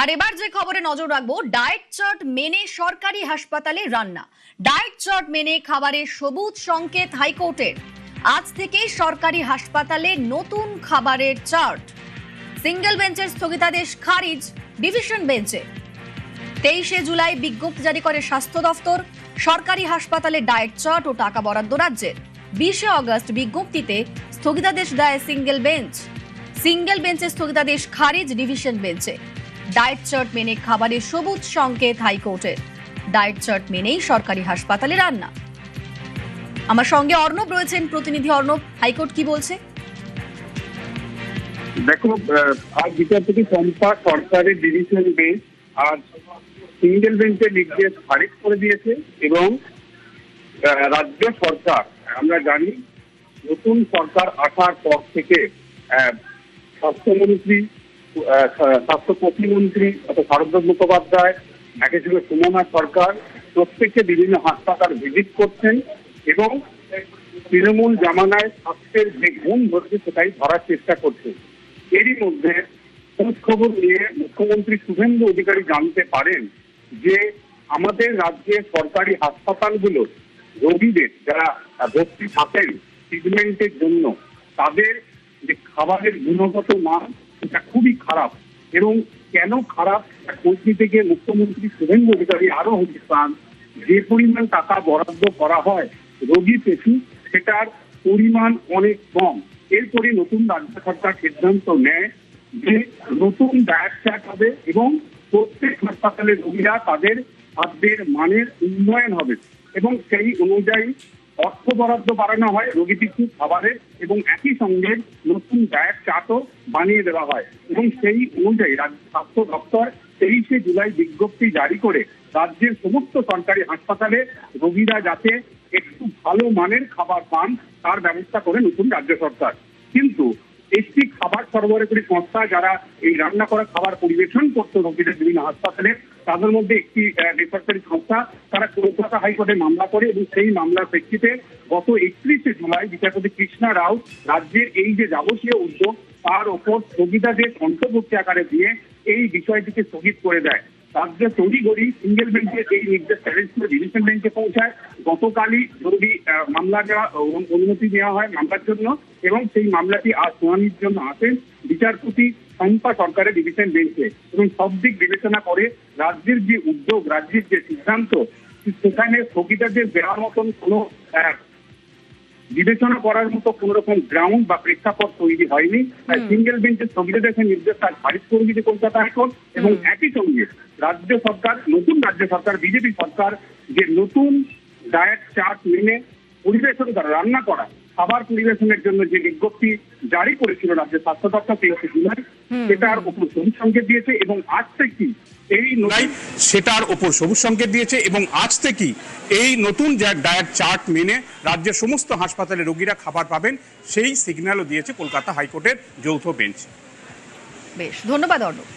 আর এবার যে খবরে নজর রাখবো, ডায়েট চার্ট মেনে সরকারি হাসপাতালে রান্না। ডায়েট চার্ট মেনে খাবারের সবুজ সংকেত হাইকোর্টের। আজ থেকে সরকারি হাসপাতালে নতুন খাবারের চার্ট। সিঙ্গেল বেঞ্চের স্থগিতাদেশ খারিজ ডিভিশন বেঞ্চে। 23শে জুলাই বিজ্ঞপ্তি জারি করে স্বাস্থ্য দফতর। সরকারি হাসপাতালে ডায়েট চার্ট ও টাকা বরাদ্দ রাজ্যের। 20শে অগস্ট বিজ্ঞপ্তিতে স্থগিতাদেশ দেয় সিঙ্গেল বেঞ্চ। সিঙ্গেল বেঞ্চের স্থগিতাদেশ খারিজ ডিভিশন বেঞ্চে। ডায়েট চার্ট মেনে খাবারের সবুজ সংকেত হাইকোর্টের। ডায়েট চার্ট মেনেই সরকারি হাসপাতালে রান্না। আমার সঙ্গে অর্ণব রয়েছেন, প্রতিনিধি অর্ণব, হাইকোর্ট কি বলছে? দেখো, আজ বিচারপতি পম্পা সরকারের ডিভিশন বেঞ্চ আজ সিঙ্গেল বেঞ্চের নির্দেশ খারিজ করে দিয়েছে এবং রাজ্য সরকার, আমরা জানি নতুন সরকার আসার পর থেকে স্বাস্থ্যমন্ত্রী, স্বাস্থ্য প্রতিমন্ত্রী অর্থাৎ শারদা মুখোপাধ্যায়, একই সঙ্গে সুমনা সরকার প্রত্যেকে বিভিন্ন হাসপাতাল ভিজিট করছেন এবং তৃণমূল জামানায় স্বাস্থ্যের যে গুণ ধরছে সেটাই ধরার চেষ্টা করছে। এরই মধ্যে খোঁজ খবর নিয়ে মুখ্যমন্ত্রী শুভেন্দু অধিকারী জানতে পারেন যে আমাদের রাজ্যে সরকারি হাসপাতালগুলো রোগীদের যারা ভর্তি থাকেন ট্রিটমেন্টের জন্য তাদের যে খাবারের গুণগত মান সেটা খুবই খারাপ। এবং কেন খারাপ খোঁজ নিতে গিয়ে মুখ্যমন্ত্রী শুভেন্দু অধিকারী আরো হদিশ পান যে পরিমাণ টাকা বরাদ্দ করা হয় রোগী পেছু সেটার পরিমাণ অনেক কম। এরপরে নতুন রাজ্য সরকার সিদ্ধান্ত নেয় যে নতুন ডায়েট চার্ট হবে এবং প্রত্যেক হাসপাতালের রোগীরা তাদের খাদ্যের মানের উন্নয়ন হবে এবং সেই অনুযায়ী অর্থ বরাদ্দ বাড়ানো হয় রোগী পিছু খাবারের এবং একই সঙ্গে নতুন ডায়েট চার্টও বানিয়ে দেওয়া হয় এবং সেই অনুযায়ী রাজ্য স্বাস্থ্য দপ্তর 23শে জুলাই বিজ্ঞপ্তি জারি করে রাজ্যের সমস্ত সরকারি হাসপাতালে রোগীরা যাতে একটু ভালো মানের খাবার পান তার ব্যবস্থা করে নতুন রাজ্য সরকার। কিন্তু একটি খাবার সরবরাহকারী সংস্থা যারা এই রান্না করা খাবার পরিবেশন করতো রোগীদের বিভিন্ন হাসপাতালে, তাদের মধ্যে একটি বেসরকারি সংস্থা তারা কলকাতা হাইকোর্টে মামলা করে এবং সেই মামলার প্রেক্ষিতে গত 31শে জুলাই বিচারপতি কৃষ্ণা রাও রাজ্যের এই যে যাবতীয় উদ্যোগ তার ওপর স্থগিতাদেশ অন্তর্বর্তী আকারে দিয়ে এই বিষয়টিকে স্থগিত করে দেয়। রাজ্য তড়িঘড়ি সিঙ্গেল বেঞ্চের এই নির্দেশ চ্যালেঞ্জ করে ডিভিশন বেঞ্চে পৌঁছায়। গতকালই জরুরি মামলা নেওয়া অনুমতি নেওয়া হয় মামলার জন্য এবং সেই মামলাটি আজ শুনানির জন্য আসেন বিচারপতি পম্পা সরকারের ডিভিশন বেঞ্চে এবং সব দিক বিবেচনা করে রাজ্যের যে উদ্যোগ, রাজ্যের যে সিদ্ধান্ত, সেখানে স্থগিতাদেশ দেওয়ার মতন কোনো বিবেচনা করার মতো কোন রকম গ্রাউন্ড বা প্রেক্ষাপট তৈরি হয়নি। সিঙ্গেল বেঞ্চের স্থগিতাদেশের নির্দেশ তার খারিজ করে দিয়েছে কলকাতা হাইকোর্ট এবং একই সঙ্গে রাজ্য সরকার, নতুন রাজ্য সরকার বিজেপি সরকার যে নতুন ডায়েট চার্ট মেনে পরিবেশন করা, রান্না করা খাবার পরিবেশনের জন্য যে বিজ্ঞপ্তি জারি করেছিল রাজ্য স্বাস্থ্য দপ্তর 23শে জুলাই, সেটার উপর সবুজ সংকেত দিয়েছে এবং আজ থেকে সেটার উপর সবুজ সংকেত দিয়েছে এবং আজ থেকে এই নতুন ডায়েট চার্ট মেনে রাজ্যের সমস্ত হাসপাতালে রোগীরা খাবার পাবেন সেই সিগন্যালও দিয়েছে কলকাতা হাইকোর্টের যৌথ বেঞ্চ। বেশ, ধন্যবাদ অর্ণব।